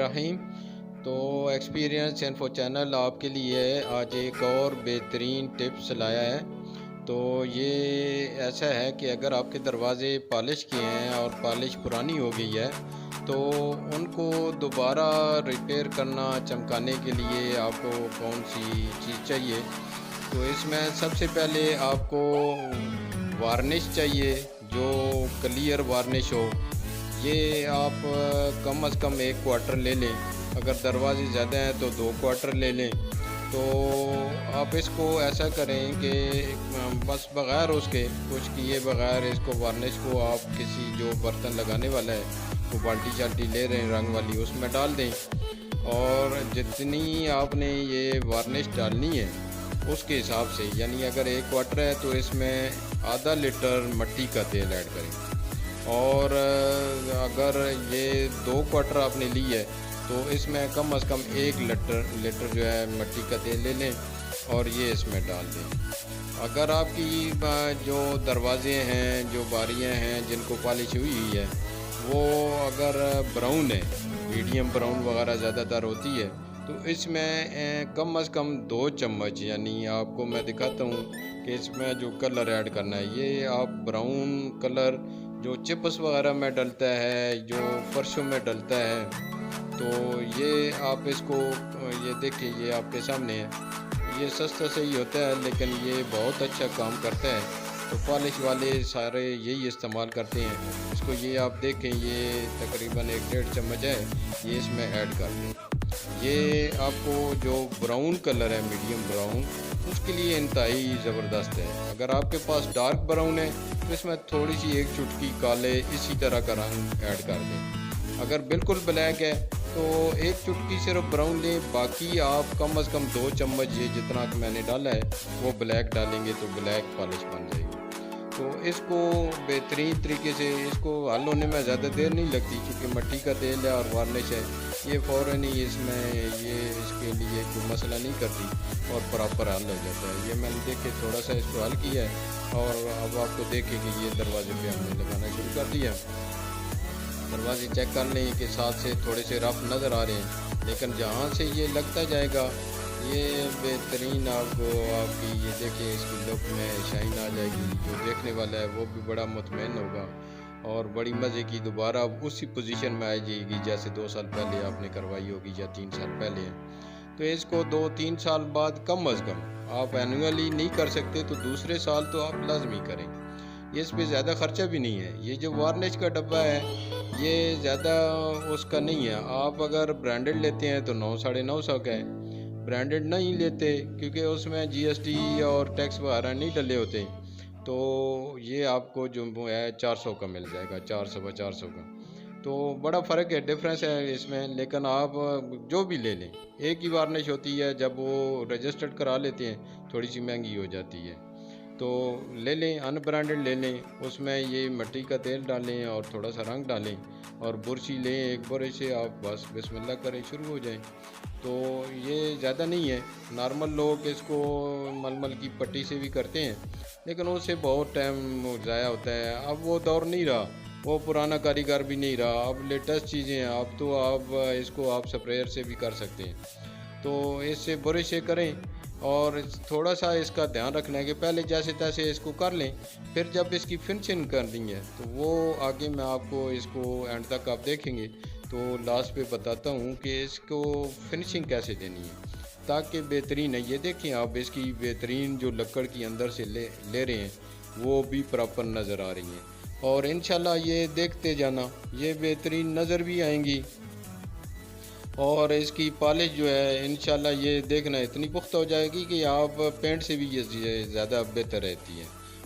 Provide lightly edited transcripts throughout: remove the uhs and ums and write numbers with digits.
रहीम। तो experience info channel आपके लिए आज एक और बेहतरीन टिप्स लाया है। तो ये ऐसा है कि अगर आपके दरवाज़े पॉलिश किए हैं और पॉलिश पुरानी हो गई है तो उनको दोबारा रिपेयर करना, चमकाने के लिए आपको कौन सी चीज़ चाहिए। तो इसमें सबसे पहले आपको वार्निश चाहिए, जो क्लियर वार्निश हो। ये आप कम से कम 1 क्वार्टर ले लें। अगर दरवाजे ज़्यादा हैं तो 2 क्वार्टर ले लें। तो आप इसको ऐसा करें कि बस बग़ैर उसके कुछ किए बग़ैर इसको वार्निश को आप किसी जो बर्तन लगाने वाला है वो बाल्टी शाल्टी ले रहे हैं रंग वाली, उसमें डाल दें। और जितनी आपने ये वार्निश डालनी है उसके हिसाब से, यानी अगर 1 क्वार्टर है तो इसमें आधा लीटर मिट्टी का तेल ऐड करें। और अगर ये 2 क्वार्टर आपने ली है तो इसमें कम से कम 1 लीटर जो है मिट्टी का तेल ले लें और ये इसमें डाल दें। अगर आपकी जो दरवाजे हैं, जो बारियां हैं जिनको पॉलिश हुई है वो अगर ब्राउन है, मीडियम ब्राउन वगैरह ज़्यादातर होती है, तो इसमें कम से कम 2 चम्मच, यानी आपको मैं दिखाता हूँ कि इसमें जो कलर ऐड करना है, ये आप ब्राउन कलर जो चिप्स वगैरह में डलता है, जो फर्शों में डलता है, तो ये आप इसको ये देखिए, ये आपके सामने है। ये सस्ता सही होता है लेकिन ये बहुत अच्छा काम करता है। तो पॉलिश वाले सारे यही इस्तेमाल करते हैं इसको। ये आप देखें, ये तकरीबन 1-1.5 चम्मच है, ये इसमें ऐड कर दें। ये आपको जो ब्राउन कलर है, मीडियम ब्राउन, उसके लिए इंतहाई ज़बरदस्त है। अगर आपके पास डार्क ब्राउन है तो इसमें थोड़ी सी 1 चुटकी काले इसी तरह का रंग ऐड कर दें। अगर बिल्कुल ब्लैक है तो 1 चुटकी सिर्फ ब्राउन लें, बाकी आप कम से कम 2 चम्मच ये जितना कि मैंने डाला है वो ब्लैक डालेंगे तो ब्लैक पॉलिश बन जाएगी। तो इसको बेहतरीन तरीके से, इसको हल होने में ज़्यादा देर नहीं लगती क्योंकि मिट्टी का तेल है और वार्निश है, ये फ़ौरन ही इसमें ये इसके लिए कोई मसला नहीं करती और प्रॉपर हल हो जाता है। ये मैंने देखे थोड़ा सा इसको हल किया है और अब आपको देखें कि ये दरवाजे पे हमने लगाना शुरू कर दिया। दरवाजे चेक कर लें कि साथ से थोड़े से रफ नज़र आ रहे हैं, लेकिन जहाँ से ये लगता जाएगा ये बेहतरीन आपकी ये देखिए इसकी लुक में शाइन आ जाएगी। जो देखने वाला है वो भी बड़ा मुतमईन होगा और बड़ी मज़े की दोबारा उसी पोजीशन में आ जाएगी जैसे 2 साल पहले आपने करवाई होगी या 3 साल पहले। तो इसको 2-3 साल बाद कम अज़ कम, आप एनुअली नहीं कर सकते तो दूसरे साल तो आप लाजमी करें। ये इस पर ज़्यादा ख़र्चा भी नहीं है। ये जो वार्निश का डब्बा है ये ज़्यादा उसका नहीं है। आप अगर ब्रांडेड लेते हैं तो 900-950 का है। ब्रांडेड नहीं लेते क्योंकि उसमें GST और टैक्स वगैरह नहीं डले होते, तो ये आपको जो है 400 का मिल जाएगा, 400-400 का। तो बड़ा फ़र्क है, डिफरेंस है इसमें। लेकिन आप जो भी ले लें, एक ही वार्निश होती है, जब वो रजिस्टर्ड करा लेते हैं थोड़ी सी महंगी हो जाती है। तो ले लें, अनब्रांडेड ले लें, उसमें ये मिट्टी का तेल डालें और थोड़ा सा रंग डालें और बुरशी लें, एक बुरश से आप बस बिस्मिल्लाह करें, शुरू हो जाएं। तो ये ज़्यादा नहीं है। नॉर्मल लोग इसको मलमल की पट्टी से भी करते हैं लेकिन उससे बहुत टाइम ज़ाया होता है। अब वो दौर नहीं रहा, वो पुराना कारीगर भी नहीं रहा, अब लेटेस्ट चीज़ें हैं। अब तो आप इसको आप स्प्रेयर से भी कर सकते हैं। तो इससे बुरश से करें और थोड़ा सा इसका ध्यान रखना है कि पहले जैसे तैसे इसको कर लें, फिर जब इसकी फिनिशिंग करनी है तो वो आगे मैं आपको इसको एंड तक आप देखेंगे तो लास्ट पे बताता हूँ कि इसको फिनिशिंग कैसे देनी है ताकि बेहतरीन है। ये देखें आप, इसकी बेहतरीन जो लकड़ की अंदर से ले रहे हैं वो भी प्रॉपर नज़र आ रही हैं और इंशाल्लाह ये देखते जाना, ये बेहतरीन नज़र भी आएंगी। और इसकी पॉलिश जो है इंशाल्लाह ये देखना इतनी पुख्ता हो जाएगी कि आप पेंट से भी ये ज़्यादा बेहतर रहती है।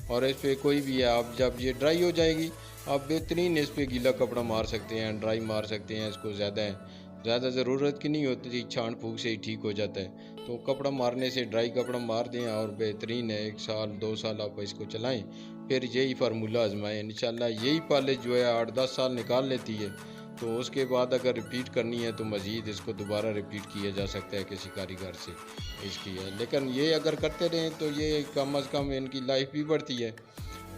और इस पर कोई भी है, आप जब ये ड्राई हो जाएगी आप बेहतरीन इस पर गीला कपड़ा मार सकते हैं, ड्राई मार सकते हैं। इसको ज़्यादा ज़रूरत की नहीं होती, छान फूँक से ही ठीक हो जाता है। तो कपड़ा मारने से ड्राई कपड़ा मार दें और बेहतरीन है। 1 साल 2 साल आप इसको चलाएं, फिर यही फार्मूला आजमाएं। इंशाल्लाह यही पॉलिश जो है 8-10 साल निकाल लेती है। तो उसके बाद अगर रिपीट करनी है तो मज़ीद इसको दोबारा रिपीट किया जा सकता है किसी कारीगर से इसकी है। लेकिन ये अगर करते रहें तो ये कम अज़ कम इनकी लाइफ भी बढ़ती है।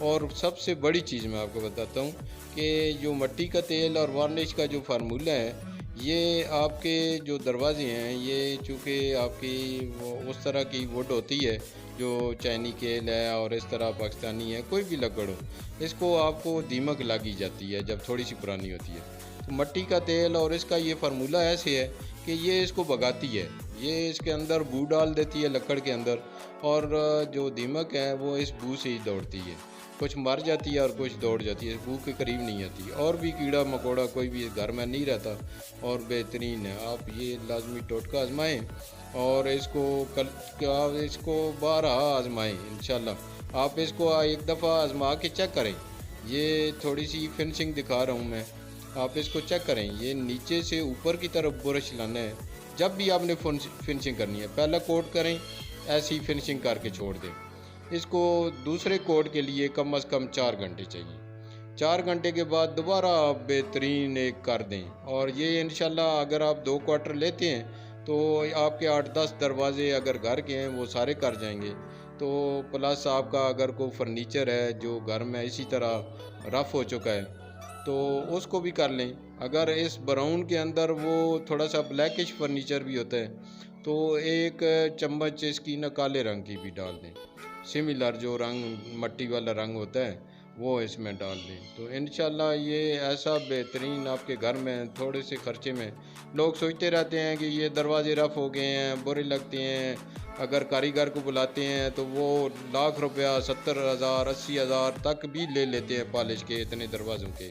और सबसे बड़ी चीज़ मैं आपको बताता हूँ कि जो मिट्टी का तेल और वार्निश का जो फार्मूला है ये आपके जो दरवाजे हैं ये चूँकि आपकी वो उस तरह की वुड होती है जो चाइनी केल है और इस तरह पाकिस्तानी है, कोई भी लकड़ हो, इसको आपको दीमक लगी जाती है जब थोड़ी सी पुरानी होती है। तो मिट्टी का तेल और इसका ये फार्मूला ऐसे है कि ये इसको भगाती है, ये इसके अंदर बू डाल देती है लकड़ के अंदर, और जो दीमक है वो इस बू से ही दौड़ती है। कुछ मर जाती है और कुछ दौड़ जाती है, बू के करीब नहीं आती। और भी कीड़ा मकोड़ा कोई भी घर में नहीं रहता और बेहतरीन है। आप ये लाजमी टोटका आजमाएं और इसको 12 आजमाएं इंशाल्लाह। आप इसको एक दफ़ा आजमा के चेक करें। ये थोड़ी सी फिनिशिंग दिखा रहा हूँ मैं, आप इसको चेक करें। ये नीचे से ऊपर की तरफ ब्रश लाना है। जब भी आपने फिनिशिंग करनी है पहला कोट करें, ऐसी फिनिशिंग करके छोड़ दें। इसको दूसरे कोट के लिए कम से कम 4 घंटे चाहिए। 4 घंटे के बाद दोबारा आप बेहतरीन एक कर दें, और ये इंशाल्लाह अगर आप 2 क्वार्टर लेते हैं तो आपके 8-10 दरवाज़े अगर घर के हैं वो सारे कर जाएंगे। तो प्लस आपका अगर कोई फर्नीचर है जो घर में इसी तरह रफ़ हो चुका है तो उसको भी कर लें। अगर इस ब्राउन के अंदर वो थोड़ा सा ब्लैकिश फर्नीचर भी होता है तो एक चम्मच इसकी ना काले रंग की भी डाल दें। सिमिलर जो रंग मट्टी वाला रंग होता है वो इसमें डाल दें। तो इंशाल्लाह ये ऐसा बेहतरीन आपके घर में थोड़े से खर्चे में। लोग सोचते रहते हैं कि ये दरवाजे रफ़ हो गए हैं, बुरे लगते हैं, अगर कारीगर को बुलाते हैं तो वो लाख रुपया 70,000 80,000 तक भी ले लेते हैं पॉलिश के इतने दरवाज़ों के।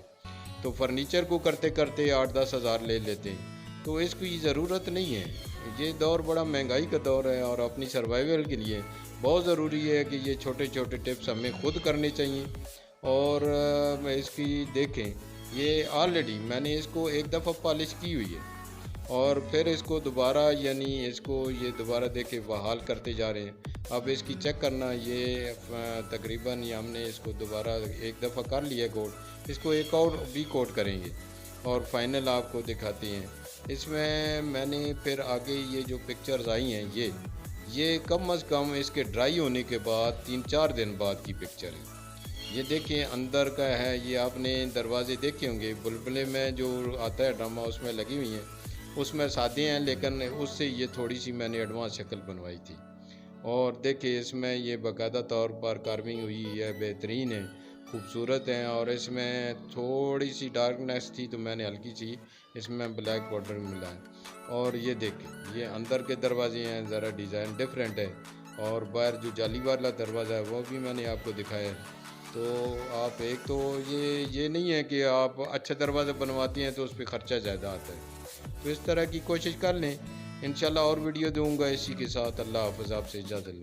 तो फर्नीचर को करते करते 8-10 हज़ार ले लेते हैं। तो इसकी ज़रूरत नहीं है। ये दौर बड़ा महंगाई का दौर है और अपनी सर्वाइवल के लिए बहुत ज़रूरी है कि ये छोटे छोटे टिप्स हमें खुद करने चाहिए। और इसकी देखें, ये ऑलरेडी मैंने इसको एक दफ़ा पॉलिश की हुई है और फिर इसको दोबारा यानी इसको ये दोबारा देखे बहाल करते जा रहे हैं। अब इसकी चेक करना, ये तकरीबन ये हमने इसको दोबारा एक दफ़ा कर लिया कोट, इसको एक और भी कोट करेंगे और फाइनल आपको दिखाते हैं। इसमें मैंने फिर आगे ये जो पिक्चर्स आई हैं ये कम अज़ कम इसके ड्राई होने के बाद 3-4 दिन बाद की पिक्चर है। ये देखिए अंदर का है, ये आपने दरवाजे देखे होंगे बुलबुले में जो आता है ड्रामा उसमें लगी हुई हैं, उसमें सादे हैं लेकिन उससे ये थोड़ी सी मैंने एडवांस शक्ल बनवाई थी। और देखिए इसमें ये बाकायदा तौर पर कार्विंग हुई है, बेहतरीन है, खूबसूरत हैं। और इसमें थोड़ी सी डार्कनेस थी तो मैंने हल्की सी इसमें ब्लैक बॉर्डर मिला है। और ये देखिए ये अंदर के दरवाजे हैं, ज़रा डिज़ाइन डिफरेंट है। और बाहर जो जाली वाला दरवाज़ा है वो भी मैंने आपको दिखाया है। तो आप एक तो ये नहीं है कि आप अच्छा दरवाज़ा बनवाती हैं तो उस पर ख़र्चा ज़्यादा आता है। तो इस तरह की कोशिश कर लें। इंशाल्लाह और वीडियो दूंगा इसी के साथ। अल्लाह हाफ़िज़, आपसे इजाज़त लें।